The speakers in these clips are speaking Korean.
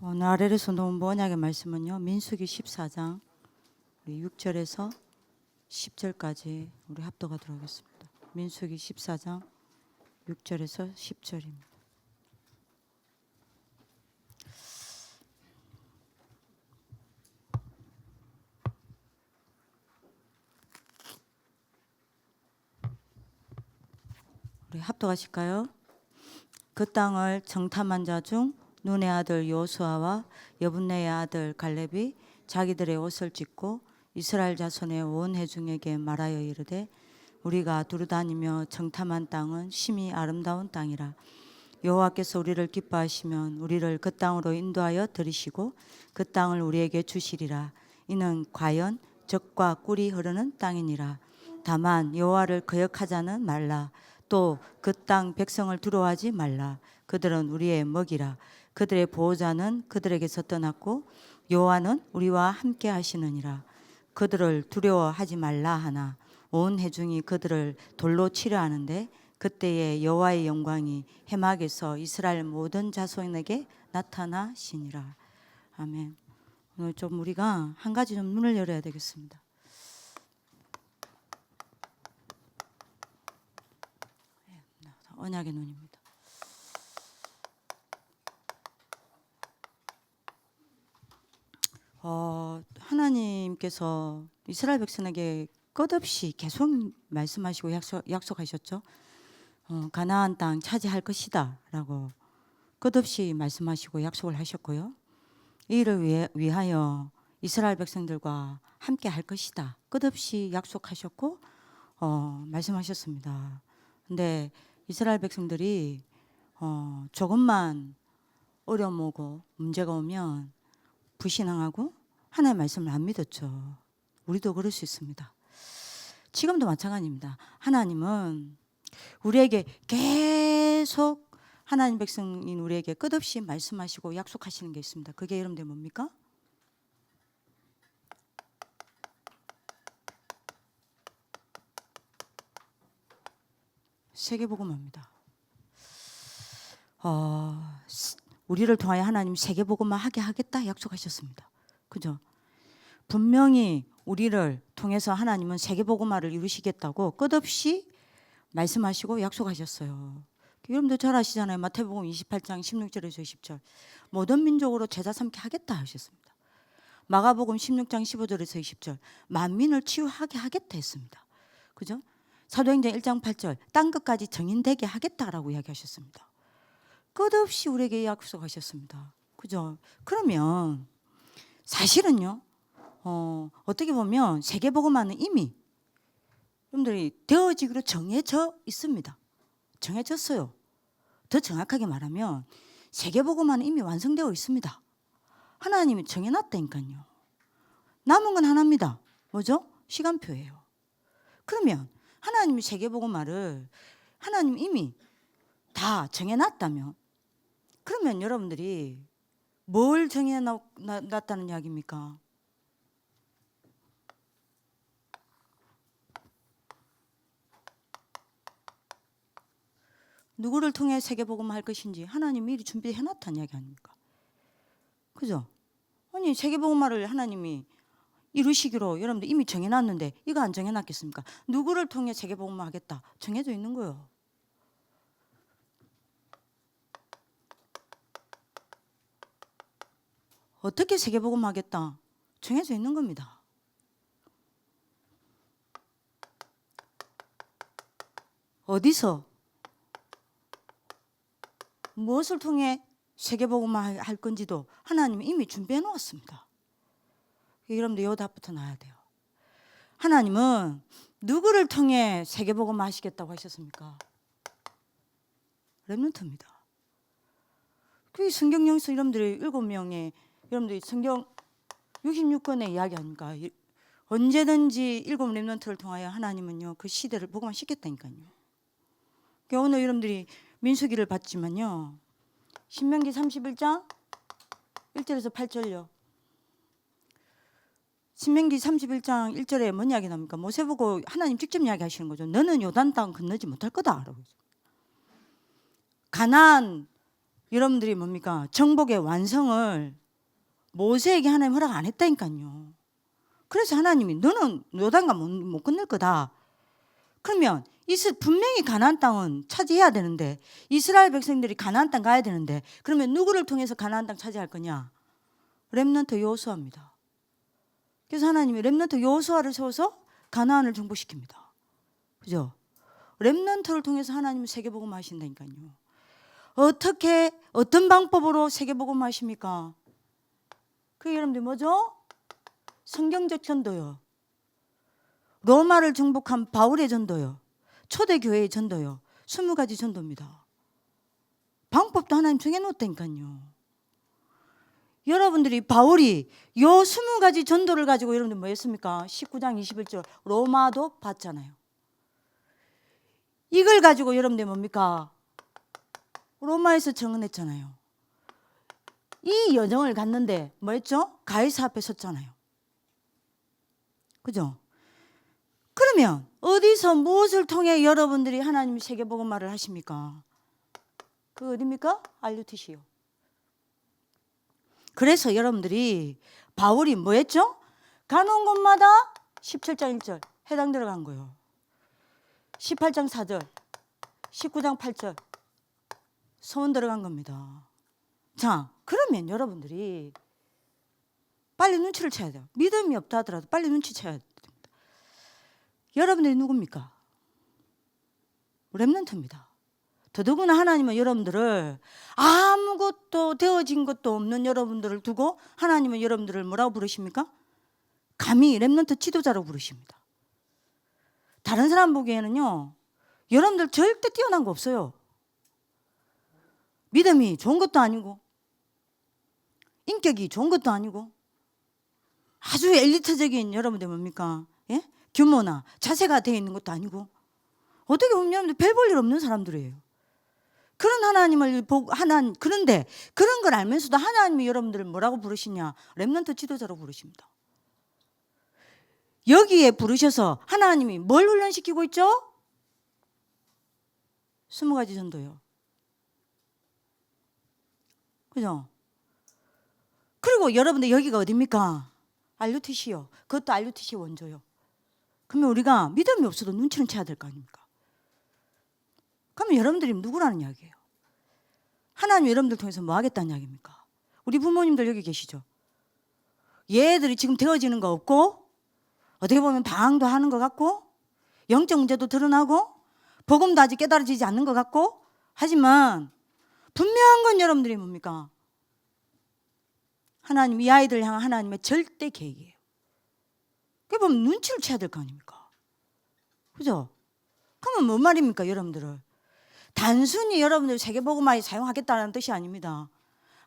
오늘 아래에서 놓은 언약의 말씀은요, 민수기 14장 우리 6절에서 10절까지 우리 합독하도록 하겠습니다. 민수기 14장 6절에서 10절입니다. 우리 합독하실까요? 그 땅을 정탐한 자 중 눈의 아들 요수아와 여분네의 아들 갈렙이 자기들의 옷을 찢고 이스라엘 자손의 온 회중에게 말하여 이르되 우리가 두루다니며 정탐한 땅은 심히 아름다운 땅이라. 여호와께서 우리를 기뻐하시면 우리를 그 땅으로 인도하여 들이시고 그 땅을 우리에게 주시리라. 이는 과연 젖과 꿀이 흐르는 땅이니라. 다만 여호와를 거역하자는 말라. 또 그 땅 백성을 두려워하지 말라. 그들은 우리의 먹이라. 그들의 보호자는 그들에게서 떠났고 여호와는 우리와 함께 하시느니라. 그들을 두려워하지 말라 하나 온 회중이 그들을 돌로 치려 하는데 그때에 여호와의 영광이 해막에서 이스라엘 모든 자손에게 나타나시니라. 아멘. 오늘 좀 우리가 한 가지 좀 눈을 열어야 되겠습니다. 언약의 눈입니다. 하나님께서 이스라엘 백성에게 끝없이 계속 말씀하시고 약속하셨죠. 가나안 땅 차지할 것이다 라고 끝없이 말씀하시고 약속을 하셨고요. 이를 위하여 이스라엘 백성들과 함께 할 것이다 끝없이 약속하셨고 말씀하셨습니다. 근데 이스라엘 백성들이 조금만 어려움 오고 문제가 오면 불신앙하고 하나님의 말씀을 안 믿었죠. 우리도 그럴 수 있습니다. 지금도 마찬가지입니다. 하나님은 우리에게 계속 하나님 백성인 우리에게 끝없이 말씀하시고 약속하시는 게 있습니다. 그게 여러분들 뭡니까? 세계복음화입니다. 우리를 통하여 하나님 세계복음화 하게 하겠다 약속하셨습니다. 그죠? 분명히 우리를 통해서 하나님은 세계복음화를 이루시겠다고 끝없이 말씀하시고 약속하셨어요. 여러분들 잘 아시잖아요. 마태복음 28장 16절에서 20절 모든 민족으로 제자 삼게 하겠다 하셨습니다. 마가복음 16장 15절에서 20절 만민을 치유하게 하겠다 했습니다. 그죠? 사도행전 1장 8절 땅 끝까지 정인되게 하겠다라고 이야기하셨습니다. 끝없이 우리에게 약속하셨습니다. 그죠? 그러면 사실은요, 어떻게 보면 세계복음화는 이미 여러분들이 되어지기로 정해져 있습니다. 정해졌어요. 더 정확하게 말하면 세계복음화는 이미 완성되어 있습니다. 하나님이 정해놨다니까요. 남은 건 하나입니다. 뭐죠? 시간표예요. 그러면 하나님이 세계복음화를 하나님 이미 다 정해놨다면 그러면 여러분들이 뭘 정해놨다는 이야기입니까? 누구를 통해 세계복음화 할 것인지 하나님 미리 준비해놨다는 이야기 아닙니까? 그죠? 아니 세계복음화를 하나님이 이루시기로 여러분들 이미 정해놨는데 이거 안 정해놨겠습니까? 누구를 통해 세계복음화 하겠다 정해져 있는 거예요. 어떻게 세계복음화 하겠다 정해져 있는 겁니다. 어디서 무엇을 통해 세계복음화 할 건지도 하나님이 이미 준비해 놓았습니다. 여러분들 이 답부터 나야 돼요. 하나님은 누구를 통해 세계복음화 하시겠다고 하셨습니까? 렘넌트입니다. 그 성경 영수 여러분들이 7명의 여러분들이 성경 66권의 이야기 아닙니까? 언제든지 7 렘넌트를 통하여 하나님은요 그 시대를 복음화 시켰다니까요. 그러니까 오늘 여러분들이 민수기를 봤지만요. 신명기 31장 1절에서 8절요. 신명기 31장 1절에 뭔 이야기 납니까? 모세 보고 하나님 직접 이야기하시는 거죠. 너는 요단 땅 건너지 못할 거다. 가나안 여러분들이 뭡니까? 정복의 완성을 모세에게 하나님 허락 안 했다니까요. 그래서 하나님이 너는 요단강 못 건널 거다. 그러면 분명히 가나안 땅은 차지해야 되는데, 이스라엘 백성들이 가나안 땅 가야 되는데, 그러면 누구를 통해서 가나안 땅 차지할 거냐? 렘넌트 여호수아입니다. 그래서 하나님이 렘넌트 여호수아를 세워서 가나안을 정복시킵니다. 그죠? 렘넌트를 통해서 하나님은 세계복음 하신다니까요. 어떻게 어떤 방법으로 세계복음 하십니까? 그게 여러분들 뭐죠? 성경적 전도요. 로마를 정복한 바울의 전도요. 초대교회의 전도요. 20가지 전도입니다. 방법도 하나님 정해놓았다니까요. 여러분들이 바울이 요 20가지 전도를 가지고 여러분들 뭐 했습니까? 19장 21절 로마도 봤잖아요. 이걸 가지고 여러분들 뭡니까? 로마에서 증언했잖아요. 이 여정을 갔는데 뭐 했죠? 가이사 앞에 섰잖아요. 그죠? 그러면 어디서 무엇을 통해 여러분들이 하나님 세계복음화를 하십니까? 그 어디입니까? RUTC요. 그래서 여러분들이 바울이 뭐 했죠? 가는 곳마다 17장 1절 해당 들어간 거예요. 18장 4절 19장 8절 서원 들어간 겁니다. 자, 그러면 여러분들이 빨리 눈치를 채야 돼요. 믿음이 없다 하더라도 빨리 눈치채야 됩니다. 여러분들이 누굽니까? 렘넌트입니다. 더더구나 하나님은 여러분들을 아무것도 되어진 것도 없는 여러분들을 두고 하나님은 여러분들을 뭐라고 부르십니까? 감히 렘넌트 지도자로 부르십니다. 다른 사람 보기에는요, 여러분들 절대 뛰어난 거 없어요. 믿음이 좋은 것도 아니고 인격이 좋은 것도 아니고 아주 엘리트적인 여러분들 뭡니까? 예? 규모나 자세가 되어 있는 것도 아니고 어떻게 보면 여러분들 별 볼 일 없는 사람들이에요. 그런 하나님을 보고 그런데 그런 걸 알면서도 하나님이 여러분들을 뭐라고 부르시냐? 렘넌트 지도자로 부르십니다. 여기에 부르셔서 하나님이 뭘 훈련시키고 있죠? 20가지 전도요. 그죠? 그리고 여러분들 여기가 어디입니까? RUTC요. 그것도 RUTC 원조요. 그러면 우리가 믿음이 없어도 눈치는 채야 될 거 아닙니까? 그러면 여러분들이 누구라는 이야기예요? 하나님 여러분들 통해서 뭐 하겠다는 이야기입니까? 우리 부모님들 여기 계시죠? 얘들이 지금 되어지는 거 없고 어떻게 보면 방황도 하는 것 같고 영적 문제도 드러나고 복음도 아직 깨달아지지 않는 것 같고 하지만 분명한 건 여러분들이 뭡니까? 하나님 이 아이들 향한 하나님의 절대 계획이에요. 그게 보면 눈치를 채야 될 거 아닙니까? 그죠? 그러면 뭔 말입니까 여러분들을? 단순히 여러분들 세계복음화에 사용하겠다는 뜻이 아닙니다.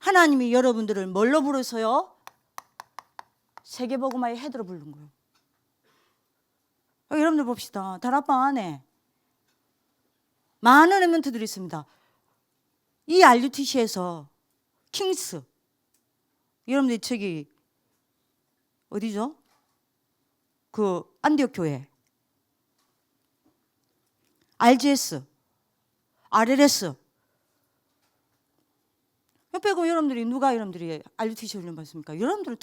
하나님이 여러분들을 뭘로 부르서요? 세계복음화의 헤드로 부른 거예요. 여러분들 봅시다. 다락방 안에 많은 렘넌트들이 있습니다. 이 RUTC에서 킹스 여러분들이 저기 어디죠? 그 안디옥 교회 RGS RLS 빼고 여러분들이 누가 여러분들이 RUTC 훈련 받습니까? 여러분들은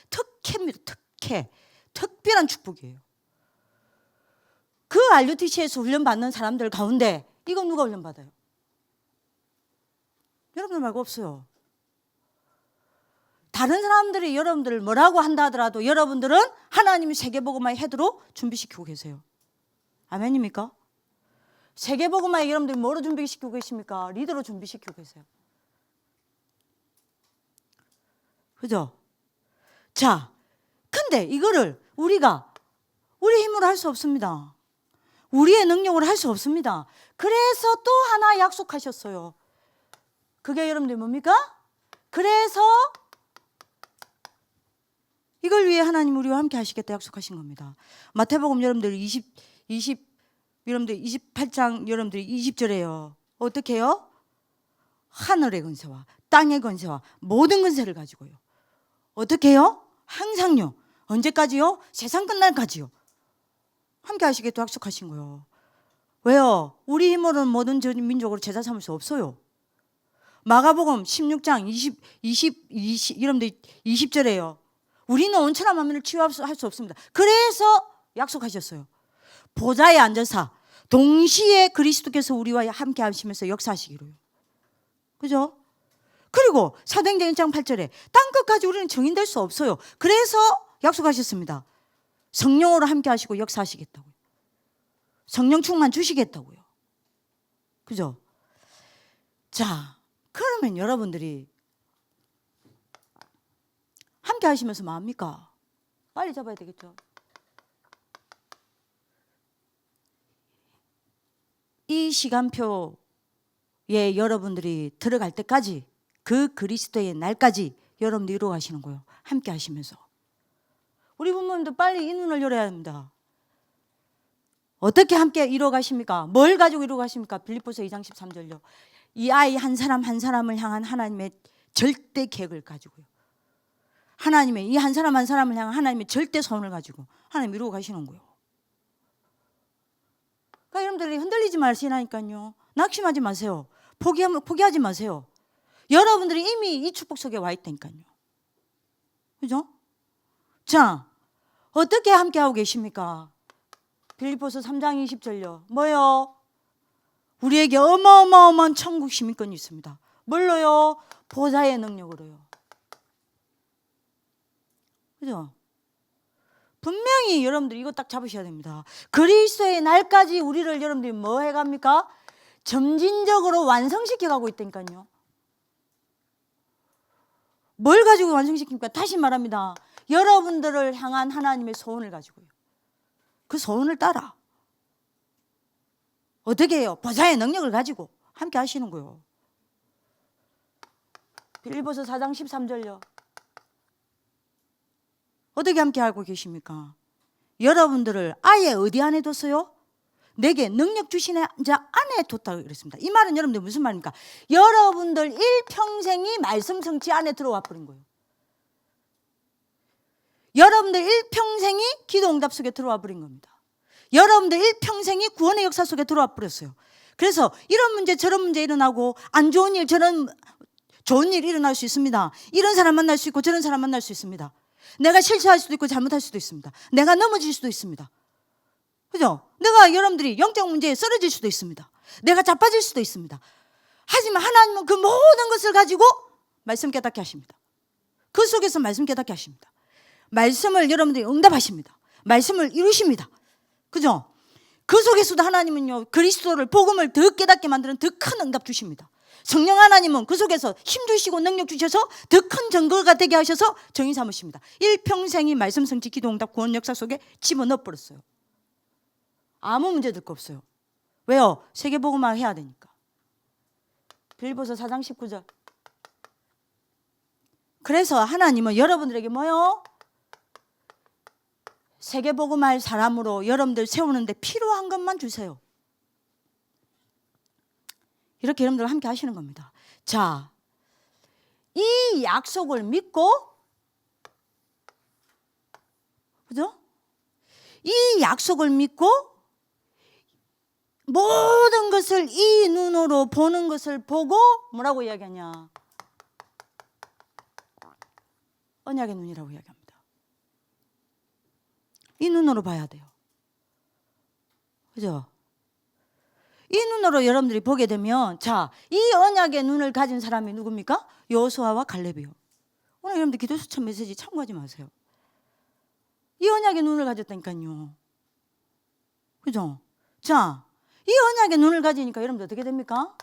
특혜입니다. 특별한 축복이에요. 그 RUTC에서 훈련 받는 사람들 가운데 이거 누가 훈련 받아요? 여러분들 말고 없어요. 다른 사람들이 여러분들을 뭐라고 한다 하더라도 여러분들은 하나님이 세계복음화의 헤드로 준비시키고 계세요. 아멘입니까? 세계복음화에 여러분들이 뭐로 준비시키고 계십니까? 리더로 준비시키고 계세요. 그죠? 자, 근데 이거를 우리가 우리 힘으로 할 수 없습니다. 우리의 능력으로 할 수 없습니다. 그래서 또 하나 약속하셨어요. 그게 여러분들 뭡니까? 그래서 이걸 위해 하나님 우리와 함께 하시겠다 약속하신 겁니다. 마태복음 여러분들 여러분들 28장 여러분들 20절에요. 어떻게 해요? 하늘의 권세와 땅의 권세와 모든 권세를 가지고요. 어떻게 해요? 항상요. 언제까지요? 세상 끝날까지요. 함께 하시겠다 약속하신 거예요. 왜요? 우리 힘으로는 모든 민족으로 제자 삼을 수 없어요. 마가복음 16장 20 여러분들 20절에요. 우리는 온천한 만민을 치유할 수 없습니다. 그래서 약속하셨어요. 보좌에 앉아서 동시에 그리스도께서 우리와 함께 하시면서 역사하시기로요. 그죠? 그리고 사도행전 1장 8절에 땅끝까지 우리는 증인될 수 없어요. 그래서 약속하셨습니다. 성령으로 함께 하시고 역사하시겠다고요. 성령 충만 주시겠다고요. 그죠? 자, 그러면 여러분들이 함께 하시면서 뭐 합니까? 빨리 잡아야 되겠죠. 이 시간표에 여러분들이 들어갈 때까지, 그 그리스도의 날까지 여러분들이 이루어가시는 거예요. 함께 하시면서. 우리 부모님도 빨리 이 눈을 열어야 합니다. 어떻게 함께 이루어가십니까? 뭘 가지고 이루어가십니까? 빌립보서 2장 13절요. 이 아이 한 사람 한 사람을 향한 하나님의 절대 계획을 가지고요. 하나님의 이 한 사람 한 사람을 향한 하나님의 절대 선을 가지고 하나님 이루어 가시는 거예요. 그러니까 여러분들이 흔들리지 마시라니까요. 낙심하지 마세요. 포기하지 마세요. 여러분들이 이미 이 축복 속에 와 있다니까요. 그죠? 자, 어떻게 함께하고 계십니까? 빌립보서 3장 20절요. 뭐요? 우리에게 어마어마한 천국 시민권이 있습니다. 뭘로요? 보좌의 능력으로요. 그죠? 분명히 여러분들 이거 딱 잡으셔야 됩니다. 그리스도의 날까지 우리를 여러분들이 뭐 해갑니까? 점진적으로 완성시켜 가고 있다니까요. 뭘 가지고 완성시킵니까? 다시 말합니다. 여러분들을 향한 하나님의 소원을 가지고요. 그 소원을 따라 어떻게 해요? 보좌의 능력을 가지고 함께 하시는 거예요. 빌립보서 4장 13절요. 어떻게 함께 하고 계십니까? 여러분들을 아예 어디 안에 뒀어요? 내게 능력 주신 자 안에 뒀다고 그랬습니다. 이 말은 여러분들 무슨 말입니까? 여러분들 일평생이 말씀 성취 안에 들어와 버린 거예요. 여러분들 일평생이 기도 응답 속에 들어와 버린 겁니다. 여러분들 일평생이 구원의 역사 속에 들어와 버렸어요. 그래서 이런 문제 저런 문제 일어나고 안 좋은 일 저런 좋은 일 일어날 수 있습니다. 이런 사람 만날 수 있고 저런 사람 만날 수 있습니다. 내가 실수할 수도 있고 잘못할 수도 있습니다. 내가 넘어질 수도 있습니다. 그죠? 내가 여러분들이 영적 문제에 쓰러질 수도 있습니다. 내가 자빠질 수도 있습니다. 하지만 하나님은 그 모든 것을 가지고 말씀 깨닫게 하십니다. 그 속에서 말씀 깨닫게 하십니다. 말씀을 여러분들이 응답하십니다. 말씀을 이루십니다. 그죠? 그 속에서도 하나님은요, 그리스도를 복음을 더 깨닫게 만드는 더 큰 응답 주십니다. 성령 하나님은 그 속에서 힘 주시고 능력 주셔서 더 큰 증거가 되게 하셔서 정의 삼으십니다. 일평생이 말씀 성취 기도 응답 구원 역사 속에 집어넣어 버렸어요. 아무 문제 될 거 없어요. 왜요? 세계복음화 해야 되니까. 빌립보서 4장 19절. 그래서 하나님은 여러분들에게 뭐요? 세계복음화할 사람으로 여러분들 세우는데 필요한 것만 주세요. 이렇게 여러분들 함께 하시는 겁니다. 자, 이 약속을 믿고, 그죠? 이 약속을 믿고 모든 것을 이 눈으로 보는 것을 보고 뭐라고 이야기하냐? 언약의 눈이라고 이야기합니다. 이 눈으로 봐야 돼요. 그죠? 이 눈으로 여러분들이 보게 되면, 자, 이 언약의 눈을 가진 사람이 누굽니까? 여호수아와 갈렙이요. 오늘 여러분들 기도 수천 메시지 참고하지 마세요. 이 언약의 눈을 가졌다니까요. 그죠? 자, 이 언약의 눈을 가지니까 여러분들 어떻게 됩니까?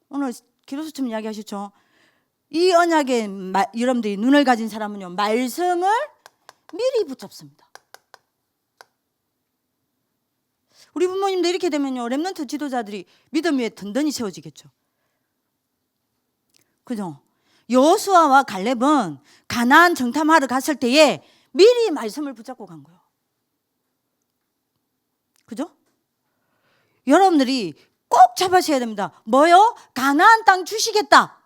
오늘 기도 수천 이야기 하셨죠? 이 언약의 여러분들이 눈을 가진 사람은요, 말씀을 미리 붙잡습니다. 우리 부모님도 이렇게 되면요, 렘넌트 지도자들이 믿음 위에 든든히 세워지겠죠. 그죠? 여호수아와 갈렙은 가나안 정탐하러 갔을 때에 미리 말씀을 붙잡고 간 거예요. 그죠? 여러분들이 꼭 잡으셔야 됩니다. 뭐요? 가나안 땅 주시겠다.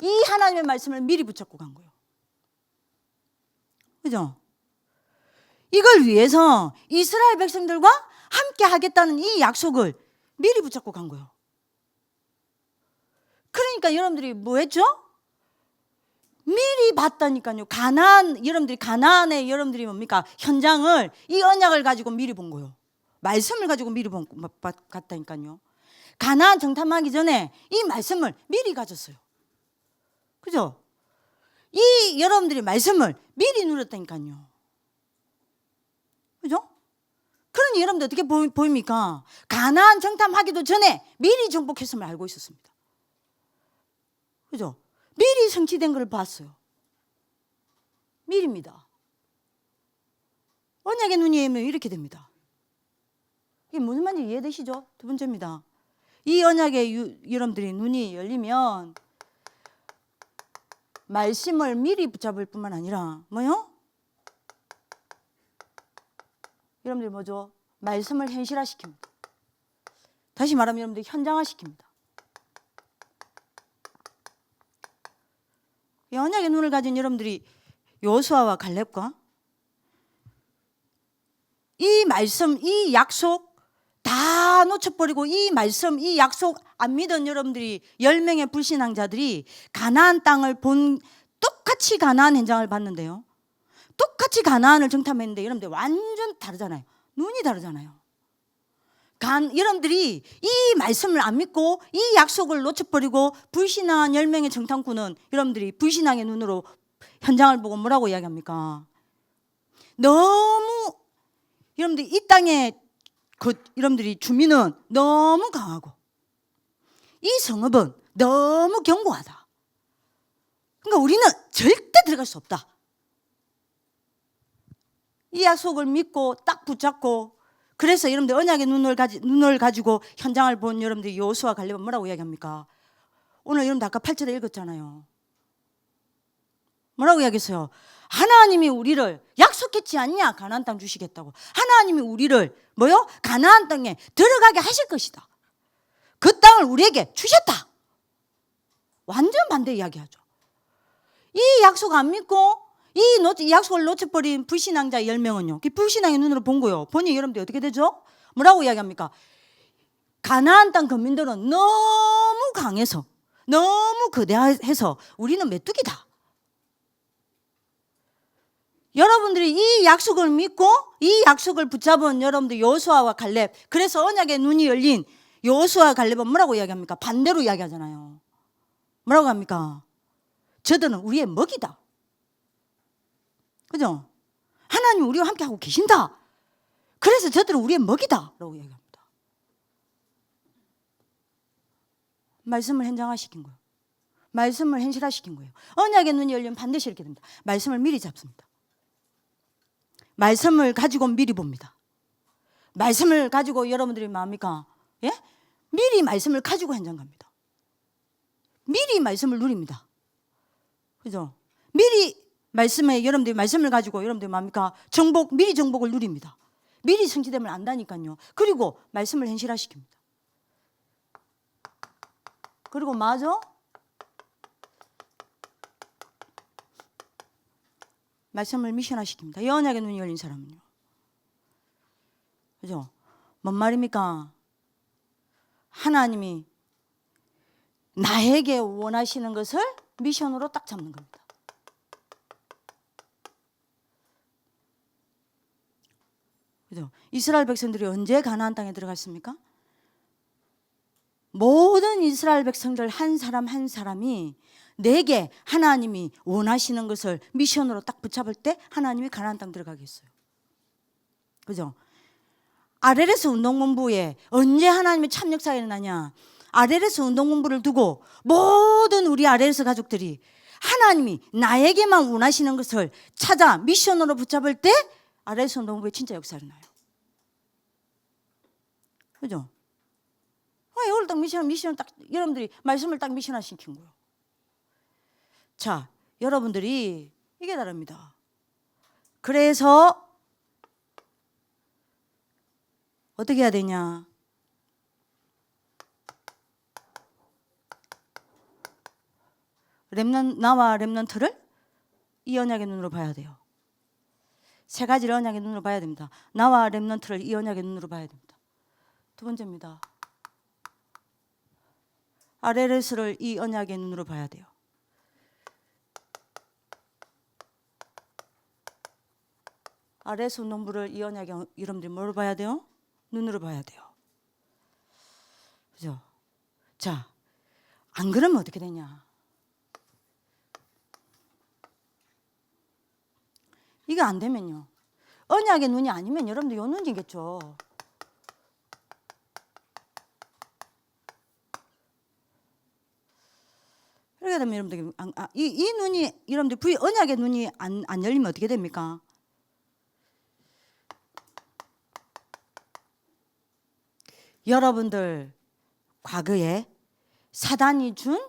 이 하나님의 말씀을 미리 붙잡고 간 거예요. 그죠? 이걸 위해서 이스라엘 백성들과 함께 하겠다는 이 약속을 미리 붙잡고 간 거예요. 그러니까 여러분들이 뭐 했죠? 미리 봤다니까요. 여러분들이 가나안의 여러분들이 뭡니까? 현장을, 이 언약을 가지고 미리 본 거예요. 말씀을 가지고 미리 갔다니까요. 가나안 정탐하기 전에 이 말씀을 미리 가졌어요. 그죠? 이 여러분들이 말씀을 미리 누렸다니까요. 그죠? 그러니 여러분들 어떻게 보입니까? 가나안 정탐하기도 전에 미리 정복했음을 알고 있었습니다. 그죠? 미리 성취된 걸 봤어요. 미리입니다. 언약의 눈이 열리면 이렇게 됩니다. 이게 무슨 말인지 이해되시죠? 두 번째입니다. 이 언약의 여러분들이 눈이 열리면 말씀을 미리 붙잡을 뿐만 아니라 뭐요? 여러분들이 뭐죠? 말씀을 현실화시킵니다. 다시 말하면 여러분들이 현장화시킵니다. 이 언약의 눈을 가진 여러분들이 여호수아와 갈렙과 이 말씀, 이 약속 다 놓쳐버리고 이 말씀, 이 약속 안 믿은 여러분들이 10명의 불신앙자들이 가나안 땅을 똑같이 가나안 현장을 봤는데요. 똑같이 가나안을 정탐했는데 여러분들 완전 다르잖아요. 눈이 다르잖아요. 여러분들이 이 말씀을 안 믿고 이 약속을 놓쳐버리고 불신앙한 10명의 정탐꾼은 여러분들이 불신앙의 눈으로 현장을 보고 뭐라고 이야기합니까? 너무 여러분들이 이 땅에 여러분들이 주민은 너무 강하고 이 성읍은 너무 견고하다. 그러니까 우리는 절대 들어갈 수 없다. 이 약속을 믿고 딱 붙잡고 그래서 여러분들 언약의 눈을 가지고 현장을 본 여러분들이 여호수아 갈렙은 뭐라고 이야기합니까? 오늘 여러분들 아까 8절에 읽었잖아요. 뭐라고 이야기했어요? 하나님이 우리를 약속했지 않냐? 가나안 땅 주시겠다고. 하나님이 우리를 뭐요? 가나안 땅에 들어가게 하실 것이다. 그 땅을 우리에게 주셨다. 완전 반대 이야기하죠. 이 약속 안 믿고 이 약속을 놓쳐버린 불신앙자 10명은요. 불신앙의 눈으로 본 거예요. 보니 여러분들 어떻게 되죠? 뭐라고 이야기합니까? 가나안 땅 거민들은 너무 강해서 너무 거대해서 우리는 메뚜기다. 여러분들이 이 약속을 믿고 이 약속을 붙잡은 여러분들 여호수아와 갈렙, 그래서 언약의 눈이 열린 여호수아와 갈렙은 뭐라고 이야기합니까? 반대로 이야기하잖아요. 뭐라고 합니까? 저들은 우리의 먹이다. 그죠? 하나님 우리와 함께 하고 계신다. 그래서 저들은 우리의 먹이다 라고 이야기합니다. 말씀을 현장화시킨 거예요. 말씀을 현실화시킨 거예요. 언약의 눈이 열리면 반드시 이렇게 됩니다. 말씀을 미리 잡습니다. 말씀을 가지고 미리 봅니다. 말씀을 가지고 여러분들이 뭐합니까? 예? 미리 말씀을 가지고 현장 갑니다. 미리 말씀을 누립니다. 그죠? 미리 말씀에 여러분들이 말씀을 가지고 여러분들이 뭡니까? 미리 정복을 누립니다. 미리 성취됨을 안다니까요. 그리고 말씀을 현실화시킵니다. 그리고 맞아? 말씀을 미션화시킵니다. 이 언약의 눈이 열린 사람은요. 그죠? 뭔 말입니까? 하나님이 나에게 원하시는 것을 미션으로 딱 잡는 겁니다. 그죠? 이스라엘 백성들이 언제 가나안 땅에 들어갔습니까? 모든 이스라엘 백성들 한 사람 한 사람이 내게 하나님이 원하시는 것을 미션으로 딱 붙잡을 때 하나님이 가나안 땅 들어가게 했어요. 그죠? RLS 운동본부에 언제 하나님의 참 역사가 일어나냐? RLS 운동본부를 두고 모든 우리 RLS 가족들이 하나님이 나에게만 원하시는 것을 찾아 미션으로 붙잡을 때 RLS 운동본부에 진짜 역사가 일어나요. 그죠? 이걸 딱 미션 딱 여러분들이 말씀을 딱 미션화 시킨 거예요. 자, 여러분들이 이게 다릅니다. 그래서 어떻게 해야 되냐? 나와 렘넌트를 이 언약의 눈으로 봐야 돼요. 세 가지를 언약의 눈으로 봐야 됩니다. 나와 렘넌트를 이 언약의 눈으로 봐야 됩니다. 두 번째입니다. RLS를 이 언약의 눈으로 봐야 돼요. RLS 운동부를 이 언약의 여러분들이 뭐로 봐야 돼요? 눈으로 봐야 돼요. 그죠? 자, 안 그러면 어떻게 되냐? 이게 안 되면요, 언약의 눈이 아니면 여러분들 요 눈이겠죠. 그렇게 되면 여러분들 이 눈이 여러분들 언약의 눈이 안 열리면 어떻게 됩니까? 여러분들 과거에 사단이 준,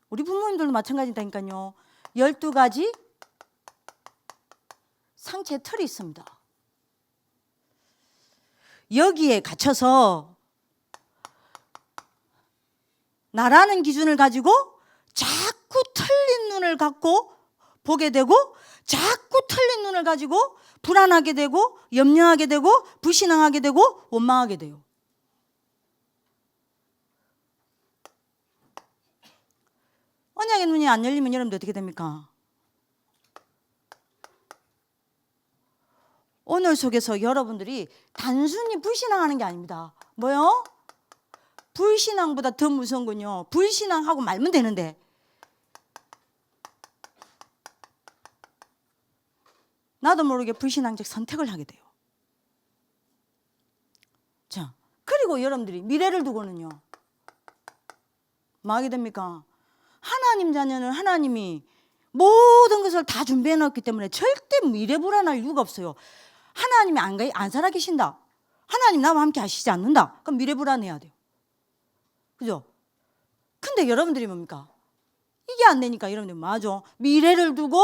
우리 부모님들도 마찬가지다니까요, 12가지 상처의 틀이 있습니다. 여기에 갇혀서 나라는 기준을 가지고 자꾸 틀린 눈을 갖고 보게 되고, 자꾸 틀린 눈을 가지고 불안하게 되고 염려하게 되고 불신앙하게 되고 원망하게 돼요. 언약의 눈이 안 열리면 여러분들 어떻게 됩니까? 오늘 속에서 여러분들이 단순히 불신앙하는 게 아닙니다. 뭐요? 불신앙보다 더 무서운 건요, 불신앙하고 말면 되는데 나도 모르게 불신앙적 선택을 하게 돼요. 자, 그리고 여러분들이 미래를 두고는요, 뭐 하게 됩니까? 하나님 자녀는 하나님이 모든 것을 다 준비해 놓았기 때문에 절대 미래 불안할 이유가 없어요. 하나님이 안 살아계신다, 하나님 나와 함께 하시지 않는다, 그럼 미래 불안해야 돼요. 그죠? 근데 여러분들이 뭡니까? 이게 안 되니까 여러분들 뭐하죠? 미래를 두고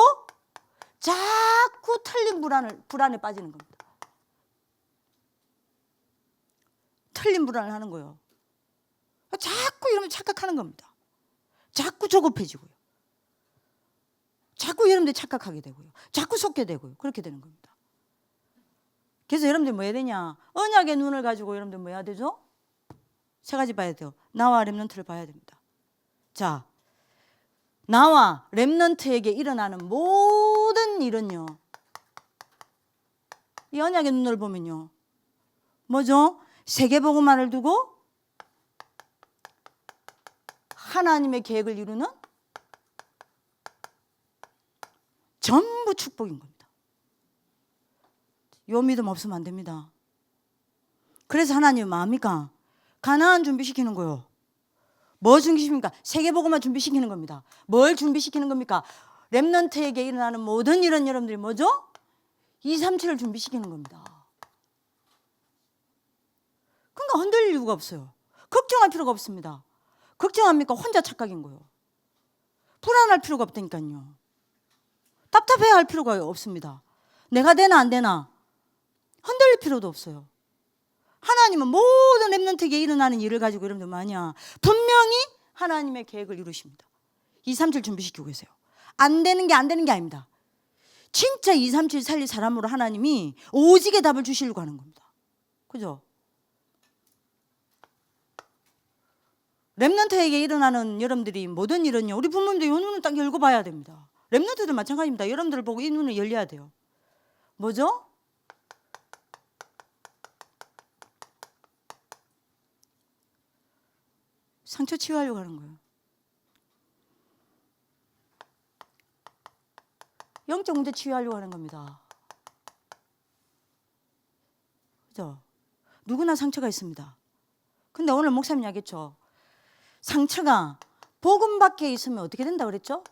자꾸 틀린 불안에 빠지는 겁니다. 틀린 불안을 하는 거예요. 자꾸 여러분 착각하는 겁니다. 자꾸 조급해지고요, 자꾸 여러분들 착각하게 되고요, 자꾸 속게 되고요, 그렇게 되는 겁니다. 그래서 여러분들 뭐 해야 되냐? 언약의 눈을 가지고 여러분들 뭐 해야 되죠? 세 가지 봐야 돼요. 나와 렘넌트를 봐야 됩니다. 자, 나와 렘넌트에게 일어나는 모든 일은요, 이 언약의 눈을 보면요, 뭐죠? 세계복음화를 두고 하나님의 계획을 이루는 전부 축복인 겁니다. 요 믿음 없으면 안 됩니다. 그래서 하나님은 뭐합니까? 가나안 준비시키는 거요. 뭐 준비시킵니까? 세계복음화 준비시키는 겁니다. 뭘 준비시키는 겁니까? 렘넌트에게 일어나는 모든 일은 여러분들이 뭐죠? 237을 준비시키는 겁니다. 그러니까 흔들릴 이유가 없어요. 걱정할 필요가 없습니다. 걱정합니까? 혼자 착각인 거예요. 불안할 필요가 없다니까요. 답답해야 할 필요가 없습니다. 내가 되나 안 되나 흔들릴 필요도 없어요. 하나님은 모든 렘넌트에게 일어나는 일을 가지고 여러분들 뭐하냐? 분명히 하나님의 계획을 이루십니다. 237 준비시키고 계세요. 안 되는 게 아닙니다. 진짜 237 살릴 사람으로 하나님이 오직의 답을 주시려고 하는 겁니다. 그죠? 렘넌트에게 일어나는 여러분들이 모든 일은요, 우리 부모님들 이 눈을 딱 열고 봐야 됩니다. 렘넌트들 마찬가지입니다. 여러분들을 보고 이 눈을 열려야 돼요. 뭐죠? 상처 치유하려고 하는 거예요. 영적 문제 치유하려고 하는 겁니다. 그죠? 누구나 상처가 있습니다. 근데 오늘 목사님 이야기했죠. 상처가 복음 밖에 있으면 어떻게 된다 그랬죠?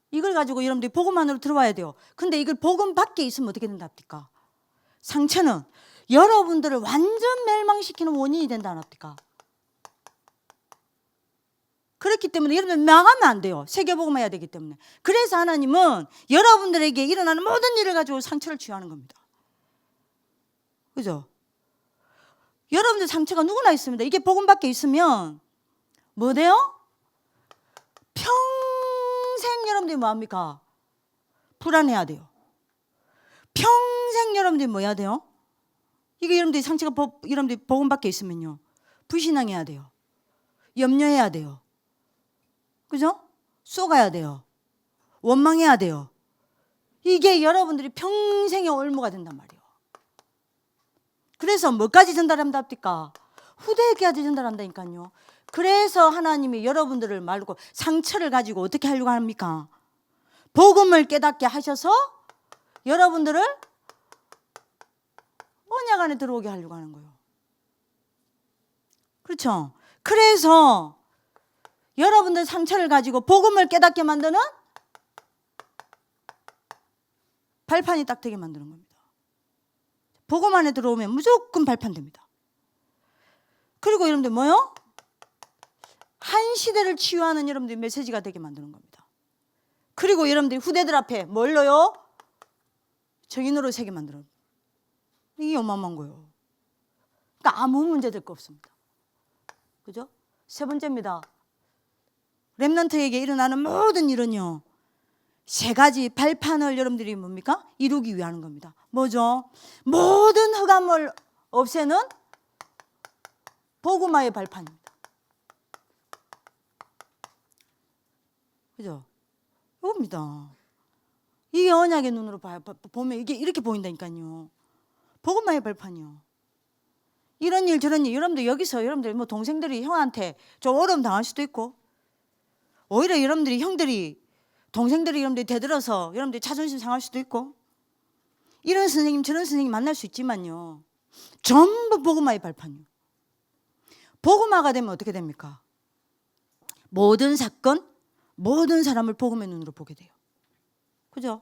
이걸 가지고 여러분들이 복음 안으로 들어와야 돼요. 근데 이걸 복음 밖에 있으면 어떻게 된답니까? 상처는 여러분들을 완전 멸망시키는 원인이 된다랍니까? 그렇기 때문에 여러분들 망하면 안 돼요. 세계복음 해야 되기 때문에. 그래서 하나님은 여러분들에게 일어나는 모든 일을 가지고 상처를 치유하는 겁니다. 그죠? 여러분들 상처가 누구나 있습니다. 이게 복음 밖에 있으면 뭐 돼요? 평생 여러분들이 뭐합니까? 불안해야 돼요. 평생 여러분들이 뭐 해야 돼요? 이게 여러분들이 상처가 여러분들이 복음 밖에 있으면요, 불신앙해야 돼요. 염려해야 돼요. 그죠? 쏘가야 돼요. 원망해야 돼요. 이게 여러분들이 평생의 올무가 된단 말이에요. 그래서 뭐까지 전달한답니까? 후대에게까지 전달한다니까요. 그래서 하나님이 여러분들을 말고 상처를 가지고 어떻게 하려고 합니까? 복음을 깨닫게 하셔서 여러분들을 언약 안에 들어오게 하려고 하는 거예요. 그렇죠? 그래서 여러분들 상처를 가지고 복음을 깨닫게 만드는 발판이 딱 되게 만드는 겁니다. 복음 안에 들어오면 무조건 발판됩니다. 그리고 여러분들 뭐요? 한 시대를 치유하는 여러분들이 메시지가 되게 만드는 겁니다. 그리고 여러분들이 후대들 앞에 뭘로요? 정인으로 세게 만들어요. 이게 어마어마한 거예요. 그러니까 아무 문제 될 거 없습니다. 그죠? 세 번째입니다. 렘넌트에게 일어나는 모든 일은요, 세 가지 발판을 여러분들이 뭡니까? 이루기 위한 겁니다. 뭐죠? 모든 흑암을 없애는 복음화의 발판입니다. 그죠? 이겁니다. 이게 언약의 눈으로 보면 이게 이렇게 보인다니까요. 복음화의 발판이요. 이런 일 저런 일, 여러분들 여기서 여러분들 뭐 동생들이 형한테 좀 어려움 당할 수도 있고, 오히려 여러분들이 형들이 동생들이 여러분들이 대들어서 여러분들이 자존심 상할 수도 있고, 이런 선생님 저런 선생님 만날 수 있지만요, 전부 복음화의 발판이요. 복음화가 되면 어떻게 됩니까? 모든 사건, 모든 사람을 복음의 눈으로 보게 돼요. 그죠?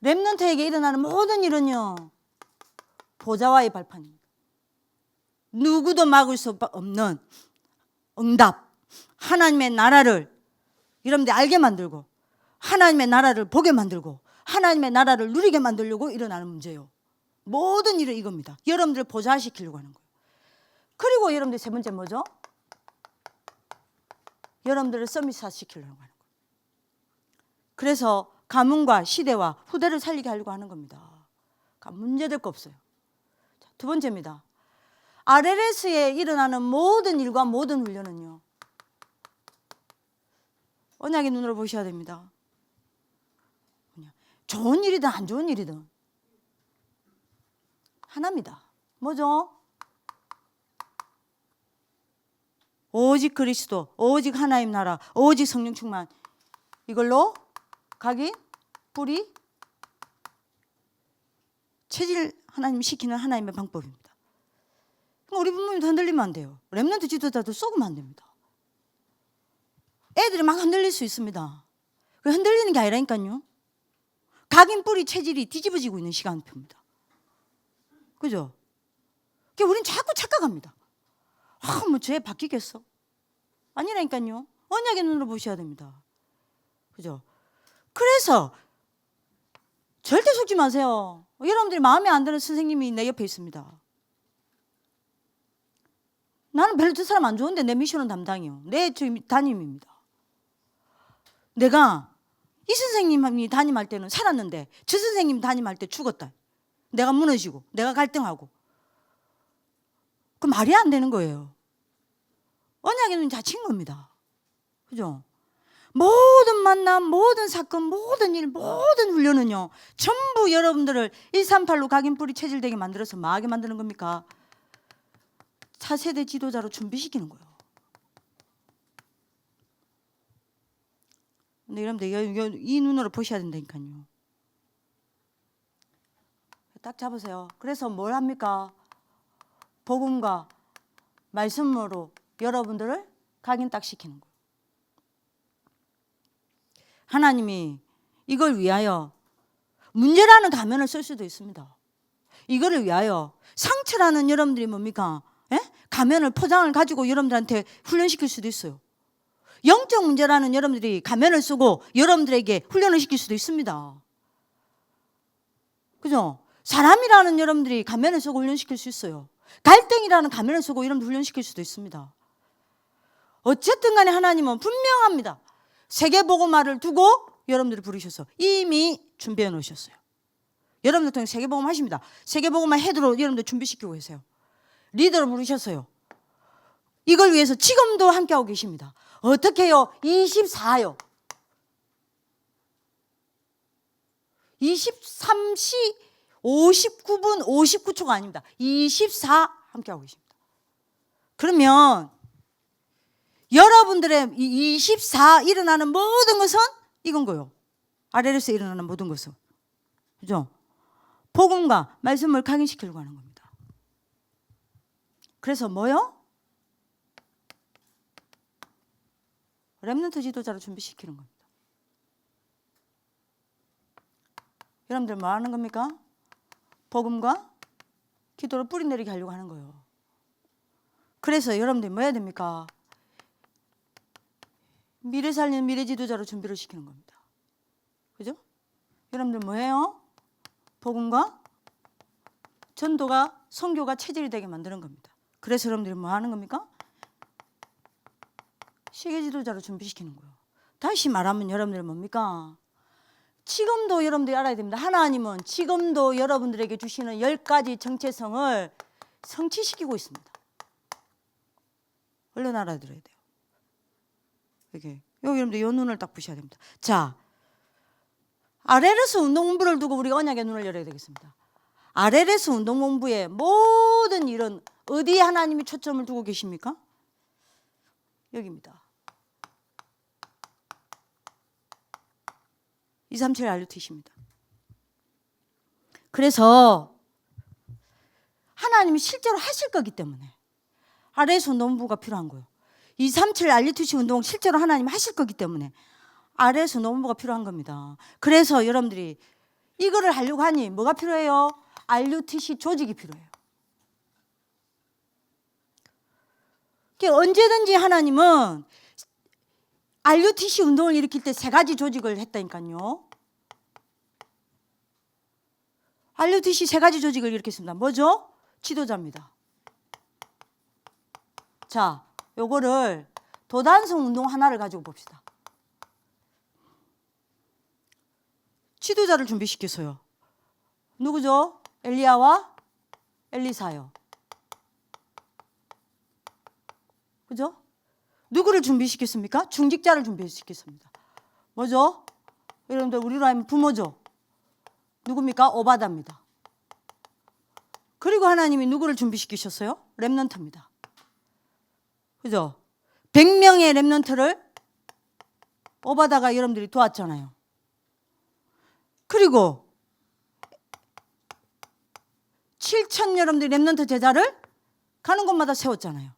렘넌트에게 일어나는 모든 일은요, 보좌와의 발판입니다. 누구도 막을 수 없는 응답, 하나님의 나라를 여러분들이 알게 만들고, 하나님의 나라를 보게 만들고, 하나님의 나라를 누리게 만들려고 일어나는 문제예요. 모든 일은 이겁니다. 여러분들을 보좌시키려고 하는 거예요. 그리고 여러분들 세 번째 뭐죠? 여러분들을 서밋화 시키려고 하는 거예요. 그래서 가문과 시대와 후대를 살리게 하려고 하는 겁니다. 문제될 거 없어요. 두 번째입니다. RLS에 일어나는 모든 일과 모든 훈련은요, 언약의 눈으로 보셔야 됩니다. 좋은 일이든 안 좋은 일이든 하나입니다. 뭐죠? 오직 그리스도, 오직 하나님 나라, 오직 성령 충만, 이걸로 각인, 뿌리, 체질 하나님 시키는 하나님의 방법입니다. 우리 부모님도 흔들리면 안 돼요. 렘넌트 지도자도 쏘으면 안 됩니다. 애들이 막 흔들릴 수 있습니다. 흔들리는 게 아니라니까요, 각인, 뿌리, 체질이 뒤집어지고 있는 시간표입니다. 그죠? 그러니까 우리는 자꾸 착각합니다. 뭐 쟤 바뀌겠어? 아니라니까요. 언약의 눈으로 보셔야 됩니다. 그죠? 그래서 절대 속지 마세요. 여러분들이 마음에 안 드는 선생님이 내 옆에 있습니다. 나는 별로 저 사람 안 좋은데 내 미션은 담당이요. 내 담임입니다. 내가 이 선생님이 담임할 때는 살았는데 저 선생님 담임할 때 죽었다. 내가 무너지고 내가 갈등하고. 그 말이 안 되는 거예요. 언약의 눈이 닫힌 겁니다. 그죠? 모든 만남, 모든 사건, 모든 일, 모든 훈련은요, 전부 여러분들을 138로 각인, 뿌리, 체질되게 만들어서 망하게 만드는 겁니까? 차세대 지도자로 준비시키는 거예요. 근데 여러분들 이 눈으로 보셔야 된다니까요. 딱 잡으세요. 그래서 뭘 합니까? 복음과 말씀으로 여러분들을 각인 딱 시키는 거예요. 하나님이 이걸 위하여 문제라는 가면을 쓸 수도 있습니다. 이거를 위하여 상처라는 여러분들이 뭡니까? 가면을 포장을 가지고 여러분들한테 훈련시킬 수도 있어요. 영적 문제라는 여러분들이 가면을 쓰고 여러분들에게 훈련을 시킬 수도 있습니다. 그죠? 사람이라는 여러분들이 가면을 쓰고 훈련시킬 수 있어요. 갈등이라는 가면을 쓰고 여러분들 훈련시킬 수도 있습니다. 어쨌든 간에 하나님은 분명합니다. 세계복음화를 두고 여러분들을 부르셔서 이미 준비해 놓으셨어요. 여러분들 통해 세계복음 하십니다. 세계복음만 해도록 여러분들 준비시키고 계세요. 리더를 부르셨어요. 이걸 위해서 지금도 함께하고 계십니다. 어떻게 해요? 24요. 23시 59분 59초가 아닙니다. 24 함께하고 계십니다. 그러면 여러분들의 24 일어나는 모든 것은 이건 거요. 아래에서 일어나는 모든 것은. 그죠? 복음과 말씀을 각인시키려고 하는 겁니다. 그래서 뭐요? 렘넌트 지도자를 준비시키는 겁니다. 여러분들 뭐 하는 겁니까? 복음과 기도를 뿌리내리게 하려고 하는 거예요. 그래서 여러분들이 뭐 해야 됩니까? 미래 살리는 미래 지도자로 준비를 시키는 겁니다. 그죠? 여러분들 뭐 해요? 복음과 전도가 선교가 체질이 되게 만드는 겁니다. 그래서 여러분들이 뭐 하는 겁니까? 세계 지도자로 준비시키는 거예요. 다시 말하면 여러분들은 뭡니까? 지금도 여러분들이 알아야 됩니다. 하나님은 지금도 여러분들에게 주시는 10가지 정체성을 성취시키고 있습니다. 얼른 알아들어야 돼요. 여기 여러분들 이 눈을 딱 보셔야 됩니다. 자, 아레레스 운동본부를 두고 우리가 언약의 눈을 열어야 되겠습니다. 아레레스 운동본부의 모든 일은 어디에 하나님이 초점을 두고 계십니까? 여기입니다. 237 RUTC입니다. 그래서 하나님이 실제로 하실 거기 때문에 아레레스 운동본부가 필요한 거예요. 237 RUTC 운동 실제로 하나님이 하실 거기 때문에 아래에서 노무부가 필요한 겁니다. 그래서 여러분들이 이거를 하려고 하니 뭐가 필요해요? RUTC 조직이 필요해요. 언제든지 하나님은 RUTC 운동을 일으킬 때 3가지 조직을 했다니까요. RUTC 3가지 조직을 일으켰습니다. 뭐죠? 지도자입니다. 자, 요거를 도단성 운동 하나를 가지고 봅시다. 지도자를 준비시켰어요. 누구죠? 엘리야와 엘리사요. 그죠? 누구를 준비시켰습니까? 중직자를 준비시켰습니다. 뭐죠? 여러분들 우리로 하면 부모죠. 누굽니까? 오바다입니다. 그리고 하나님이 누구를 준비시키셨어요? 렘넌트입니다. 그죠? 100명의 렘넌트를 오바다가 여러분들이 도왔잖아요. 그리고 7천 여러분들이 렘넌트 제자를 가는 곳마다 세웠잖아요.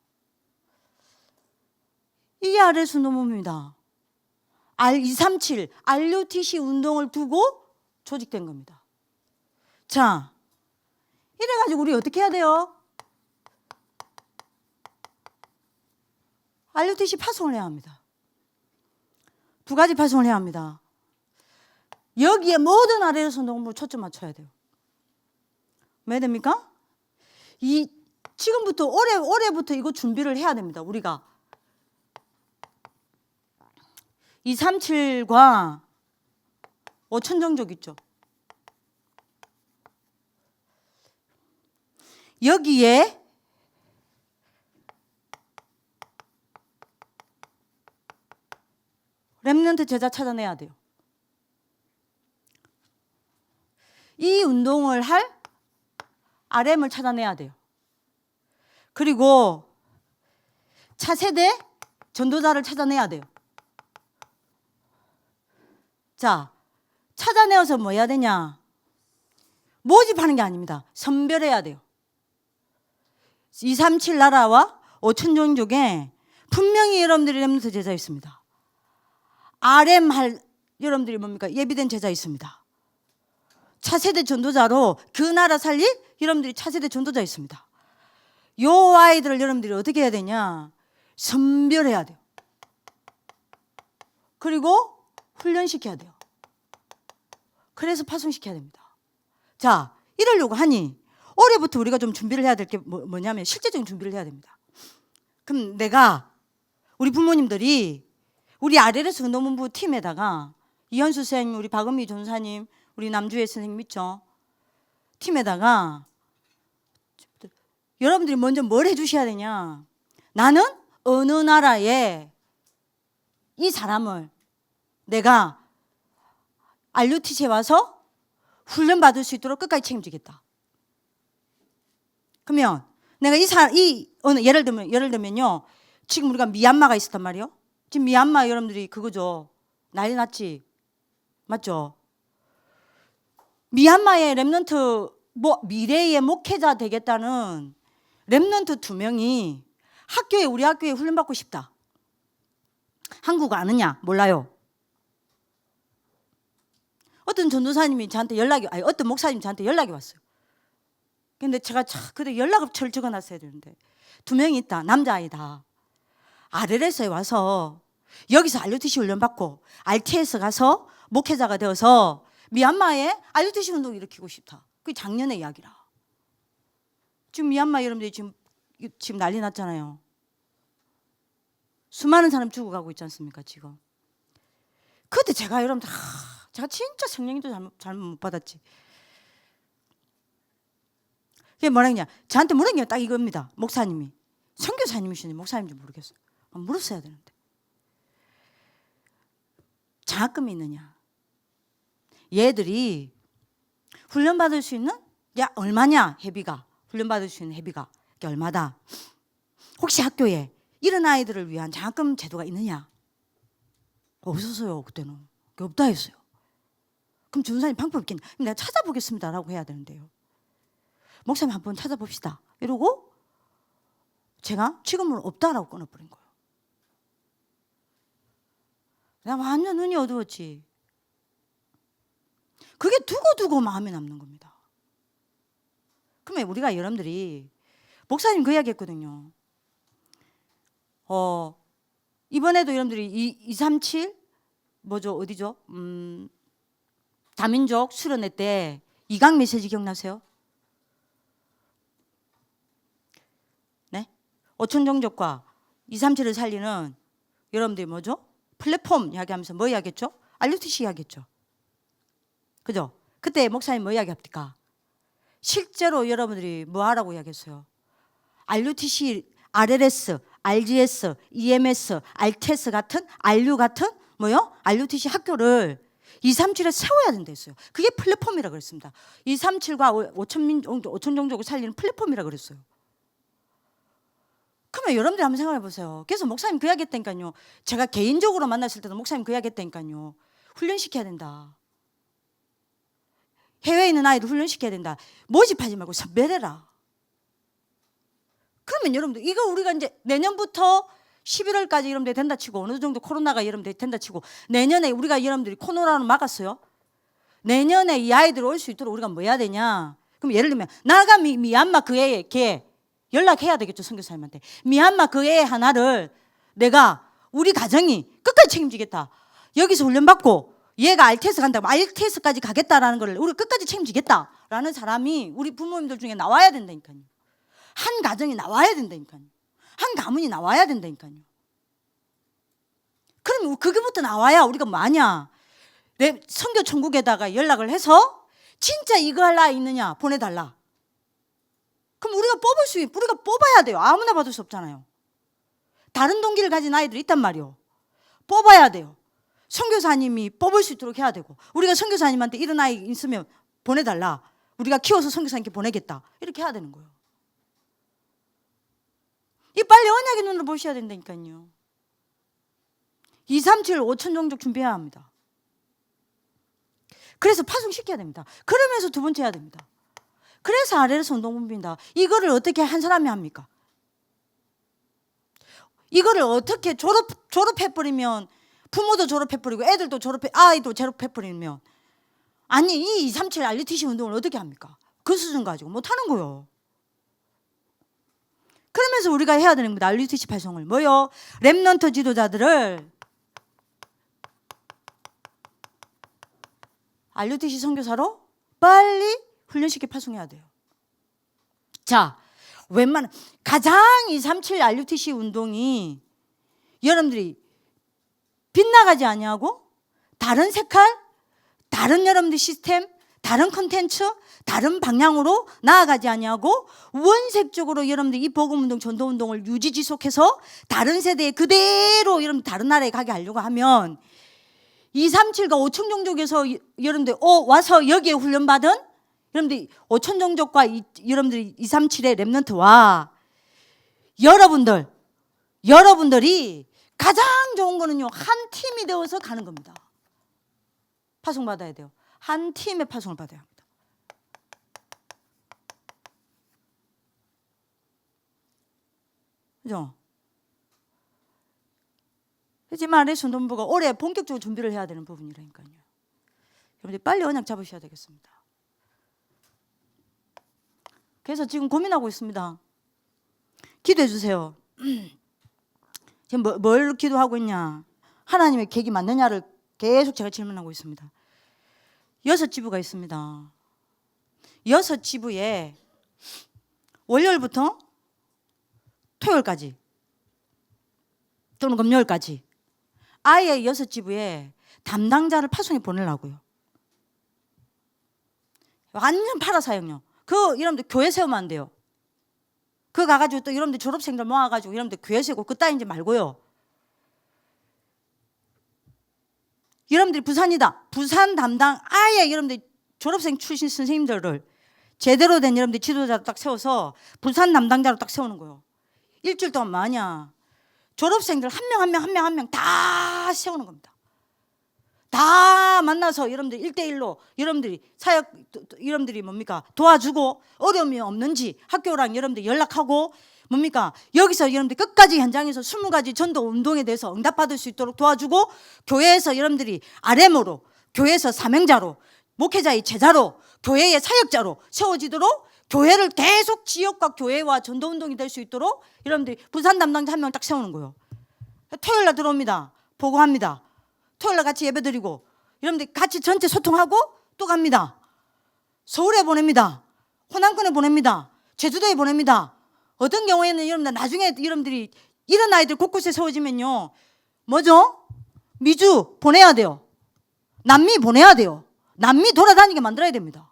이게 아레스 운동본부입니다. R237 RUTC 운동을 두고 조직된 겁니다. 자, 이래가지고 우리 어떻게 해야 돼요? RUTC 파송을 해야 합니다. 2가지 파송을 해야 합니다. 여기에 모든 아레스 운동본부 초점 맞춰야 돼요. 왜 됩니까? 지금부터 올해부터 이거 준비를 해야 됩니다. 우리가 237과 5천 정족 있죠. 여기에 렘넌트 제자 찾아내야 돼요. 이 운동을 할 RM을 찾아내야 돼요. 그리고 차세대 전도자를 찾아내야 돼요. 자, 찾아내어서 뭐 해야 되냐? 모집하는 게 아닙니다. 선별해야 돼요. 237 나라와 5천 종족에 분명히 여러분들이 렘넌트 제자 있습니다. RM 할 여러분들이 뭡니까? 예비된 제자 있습니다. 차세대 전도자로 그 나라 살릴 여러분들이 차세대 전도자 있습니다. 요 아이들을 여러분들이 어떻게 해야 되냐? 선별해야 돼요. 그리고 훈련시켜야 돼요. 그래서 파송시켜야 됩니다. 자, 이러려고 하니 올해부터 우리가 좀 준비를 해야 될 게 뭐냐면 실제적인 준비를 해야 됩니다. 그럼 내가 우리 부모님들이 우리 아레레스 운동본부 팀에다가 이현수 선생님, 우리 박은미 전사님, 우리 남주혜 선생님 있죠? 팀에다가 여러분들이 먼저 뭘 해주셔야 되냐. 나는 어느 나라에 이 사람을 내가 RUTC에 와서 훈련받을 수 있도록 끝까지 책임지겠다. 그러면 내가 예를 들면요. 지금 우리가 미얀마가 있었단 말이에요. 지금 미얀마 여러분들이 그거죠. 난리 났지. 맞죠? 미얀마의 렘넌트 미래의 목회자 되겠다는 렘넌트 2명이 우리 학교에 훈련받고 싶다. 한국어 아느냐? 몰라요. 어떤 전도사님이 저한테 어떤 목사님이 저한테 연락이 왔어요. 근데 제가 그때 연락처를 적어놨어야 되는데 2명이 있다. 남자아이다. RLS에 와서 여기서 RUTC 훈련받고 RTS 가서 목회자가 되어서 미얀마에 RUTC 운동을 일으키고 싶다. 그게 작년의 이야기라. 지금 미얀마 여러분들이 지금 난리 났잖아요. 수많은 사람 죽어가고 있지 않습니까 지금. 그때 제가 여러분들 제가 진짜 성령님도 잘못 못 받았지. 그게 뭐라냐? 저한테 물은 게 딱 이겁니다. 목사님이 선교사님이시니 목사님인지 모르겠어요. 물었어야 되는데 장학금이 있느냐? 얘들이 훈련받을 수 있는 얼마냐? 회비가 훈련받을 수 있는 회비가 얼마다? 혹시 학교에 이런 아이들을 위한 장학금 제도가 있느냐? 없었어요. 그때는 없다 했어요. 그럼 전도사님 방법 있겠냐? 내가 찾아보겠습니다 라고 해야 되는데요. 목사님 한번 찾아봅시다 이러고 제가 지금은 없다라고 끊어버린 거예요. 내가 완전 눈이 어두웠지. 그게 두고 마음에 남는 겁니다. 그러면 우리가 여러분들이 목사님 그 이야기 했거든요. 이번에도 여러분들이 237 어디죠? 다민족 수련회 때 이강 메시지 기억나세요? 네? 오천종족과 237을 살리는 여러분들이 플랫폼 이야기하면서 뭐 이야기했죠? RUTC 이야기했죠. 그죠? 그때 목사님 뭐 이야기합니까? 실제로 여러분들이 뭐 하라고 이야기했어요? RUTC, RLS, RGS, EMS, RTS 같은 RU 같은 RUTC 학교를 237에 세워야 된다 했어요. 그게 플랫폼이라 그랬습니다. 237과 5천종족을 살리는 플랫폼이라 그랬어요. 그러면 여러분들이 한번 생각해 보세요. 그래서 목사님 그 이야기 했다니까요. 제가 개인적으로 만났을 때도 목사님 그 이야기 했다니까요. 훈련시켜야 된다. 해외에 있는 아이들 훈련시켜야 된다. 모집하지 말고 선별해라. 그러면 여러분들 이거 우리가 이제 내년부터 11월까지 여러분들 된다 치고 어느 정도 코로나가 여러분들 된다 치고 내년에 우리가 여러분들이 코로나는 막았어요. 내년에 이 아이들 올 수 있도록 우리가 뭐 해야 되냐? 그럼 예를 들면 나가 미얀마 그 애에 걔 연락해야 되겠죠. 선교사님한테. 미얀마 그 애 하나를 내가 우리 가정이 끝까지 책임지겠다. 여기서 훈련받고 얘가 RTS 간다고 RTS까지 가겠다라는 걸 우리 끝까지 책임지겠다라는 사람이 우리 부모님들 중에 나와야 된다니까요. 한 가정이 나와야 된다니까요. 한 가문이 나와야 된다니까요. 그럼 그게부터 나와야 우리가 뭐하냐? 내 선교 천국에다가 연락을 해서 진짜 이거 할 아이 있느냐 보내달라. 그럼 우리가 우리가 뽑아야 돼요. 아무나 받을 수 없잖아요. 다른 동기를 가진 아이들이 있단 말이에요. 뽑아야 돼요. 선교사님이 뽑을 수 있도록 해야 되고 우리가 선교사님한테 이런 아이 있으면 보내달라. 우리가 키워서 선교사님께 보내겠다. 이렇게 해야 되는 거예요. 이 빨리 언약의 눈으로 보셔야 된다니까요. 237 5천종족 준비해야 합니다. 그래서 파송시켜야 됩니다. 그러면서 두 번째 해야 됩니다. 그래서 RLS 운동본부입니다. 이거를 어떻게 한 사람이 합니까? 이거를 어떻게 졸업해버리면 부모도 졸업해버리고 애들도 아이도 졸업해버리면 아니 이 237 RUTC 운동을 어떻게 합니까? 그 수준 가지고 못하는 거예요. 그러면서 우리가 해야 되는 겁니다. RUTC 발송을 뭐요? 렘넌트 지도자들을 RUTC 선교사로 빨리 훈련시켜 파송해야 돼요. 자, 가장 237 RUTC 운동이 여러분들이 빗나가지 아니하고 다른 색깔, 다른 여러분들 시스템, 다른 컨텐츠, 다른 방향으로 나아가지 아니하고 원색적으로 여러분들 이 복음운동, 전도운동을 유지 지속해서 다른 세대에 그대로 여러분 다른 나라에 가게 하려고 하면 237과 5천 종족에서 여러분들 와서 여기에 훈련받은 여러분들 5천 종족과 여러분들 237의 렘넌트와 여러분들이 가장 좋은 거는요, 한 팀이 되어서 가는 겁니다. 파송받아야 돼요. 한 팀의 파송을 받아야 합니다. 그죠? 하지만 아래순동부가 올해 본격적으로 준비를 해야 되는 부분이라니까요. 여러분들 빨리 언약 잡으셔야 되겠습니다. 그래서 지금 고민하고 있습니다. 기도해 주세요. 지금 뭘 기도하고 있냐? 하나님의 계획이 맞느냐를 계속 제가 질문하고 있습니다. 6지부가 있습니다. 6지부에 월요일부터 토요일까지 또는 금요일까지 아예 6지부에 담당자를 파송해 보내려고요. 완전 팔아사역요. 여러분들 교회 세우면 안 돼요. 가가지고 또 여러분들 졸업생들 모아가지고 여러분들 교회 세우고 그따윈지 말고요. 여러분들이 부산 담당 아예 여러분들 졸업생 출신 선생님들을 제대로 된 여러분들 지도자로 딱 세워서 부산 담당자로 딱 세우는 거예요. 일주일 동안 뭐하냐? 졸업생들 한 명 다 세우는 겁니다. 다 만나서 여러분들 1대1로 여러분들이 사역 여러분들이 뭡니까? 도와주고 어려움이 없는지 학교랑 여러분들 연락하고 뭡니까? 여기서 여러분들 끝까지 현장에서 20가지 전도 운동에 대해서 응답받을 수 있도록 도와주고 교회에서 여러분들이 RM으로 교회에서 사명자로 목회자의 제자로 교회의 사역자로 세워지도록 교회를 계속 지역과 교회와 전도 운동이 될 수 있도록 여러분들이 부산 담당자 한 명 딱 세우는 거예요. 토요일 날 들어옵니다. 보고합니다. 토요일 날 같이 예배드리고 여러분들 같이 전체 소통하고 또 갑니다. 서울에 보냅니다. 호남권에 보냅니다. 제주도에 보냅니다. 어떤 경우에는 여러분들 나중에 여러분들이 이런 아이들 곳곳에 세워지면요, 뭐죠? 미주 보내야 돼요. 남미 보내야 돼요. 남미 돌아다니게 만들어야 됩니다.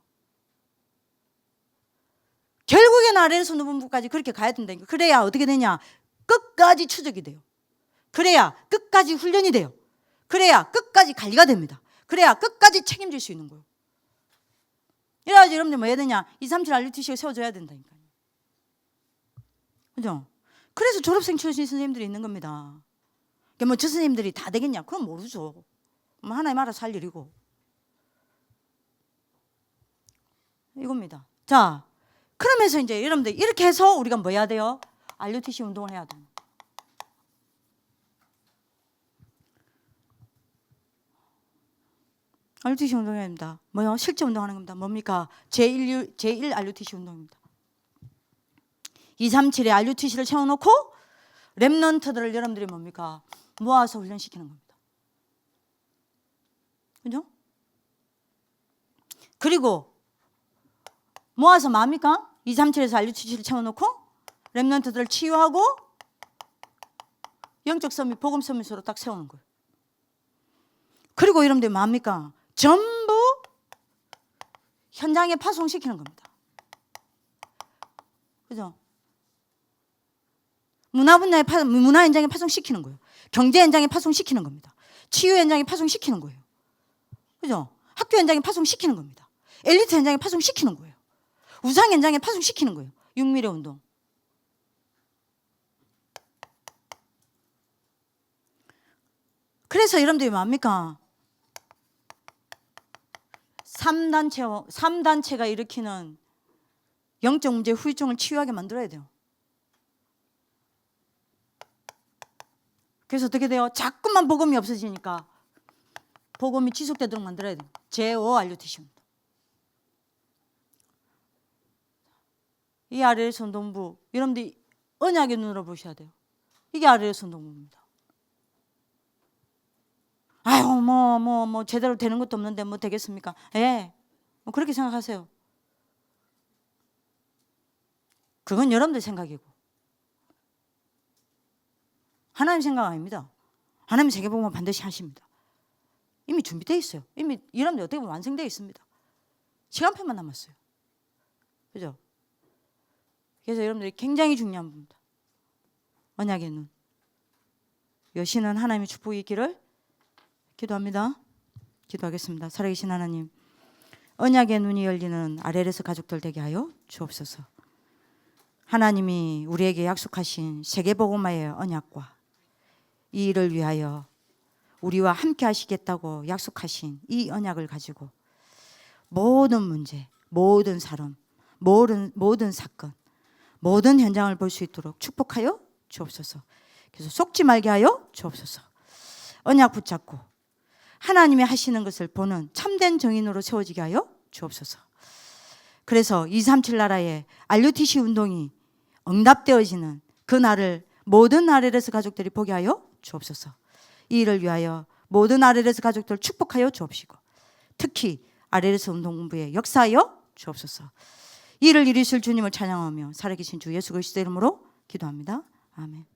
결국에는 아래에서 높은 부까지 그렇게 가야 된다니까. 그래야 어떻게 되냐? 끝까지 추적이 돼요. 그래야 끝까지 훈련이 돼요. 그래야 끝까지 관리가 됩니다. 그래야 끝까지 책임질 수 있는 거예요. 이래가지고 여러분들 뭐 해야 되냐? 237 RUTC가 세워줘야 된다니까요. 그죠? 그래서 졸업생 출신 선생님들이 있는 겁니다. 그러니까 뭐 저 선생님들이 다 되겠냐? 그건 모르죠. 뭐 하나님 알아서 할 일이고. 이겁니다. 자, 그러면서 이제 여러분들 이렇게 해서 우리가 뭐 해야 돼요? RUTC 운동을 해야 돼요. RUTC 운동해야 됩니다. 뭐요? 실제 운동하는 겁니다. 뭡니까? 제1 RUTC 운동입니다. 237에 RUTC를 채워놓고 렘넌트들을 여러분들이 뭡니까? 모아서 훈련시키는 겁니다. 그죠? 그리고 모아서 뭡니까? 237에서 RUTC를 채워놓고 렘넌트들을 치유하고 영적 서밋, 복음 서밋으로 딱 세우는 거예요. 그리고 여러분들이 뭡니까? 전부 현장에 파송시키는 겁니다. 그죠? 문화 현장에 파송시키는 거예요. 경제 현장에 파송시키는 겁니다. 치유 현장에 파송시키는 거예요. 그죠? 학교 현장에 파송시키는 겁니다. 엘리트 현장에 파송시키는 거예요. 우상 현장에 파송시키는 거예요. 육미래 운동. 그래서 여러분들이 뭡니까? 3단체가 일으키는 영적 문제 후유증을 치유하게 만들어야 돼요. 그래서 어떻게 돼요? 자꾸만 복음이 없어지니까 복음이 지속되도록 만들어야 돼요. 제5 RUTC입니다. 이 RLS 운동부, 여러분들이 언약의 눈으로 보셔야 돼요. 이게 RLS 운동부입니다. 아유, 뭐 제대로 되는 것도 없는데 뭐 되겠습니까? 예, 뭐 그렇게 생각하세요. 그건 여러분들 생각이고 하나님 생각 아닙니다. 하나님 세계복음은 반드시 하십니다. 이미 준비되어 있어요. 이미 여러분들 어떻게 보면 완성되어 있습니다. 시간표만 남았어요. 그죠? 그래서 여러분들이 굉장히 중요한 부분입니다. 언약의 눈. 여시는 하나님의 축복이 있기를 기도합니다. 기도하겠습니다. 살아계신 하나님, 언약의 눈이 열리는 아레레스 가족들 되게 하여 주옵소서. 하나님이 우리에게 약속하신 세계복음화의 언약과 이 일을 위하여 우리와 함께 하시겠다고 약속하신 이 언약을 가지고 모든 문제, 모든 사람, 모든 사건, 모든 현장을 볼 수 있도록 축복하여 주옵소서. 그래서 속지 말게 하여 주옵소서. 언약 붙잡고 하나님이 하시는 것을 보는 참된 정인으로 세워지게 하여 주옵소서. 그래서 237 나라의 RUTC 운동이 응답되어지는 그 날을 모든 아레레스 가족들이 보게 하여 주옵소서. 이 일을 위하여 모든 아레레스 가족들 축복하여 주옵시고 특히 아레레스 운동본부에 역사하여 주옵소서. 이 일을 이루실 주님을 찬양하며 살아계신 주 예수 그리스도 이름으로 기도합니다. 아멘.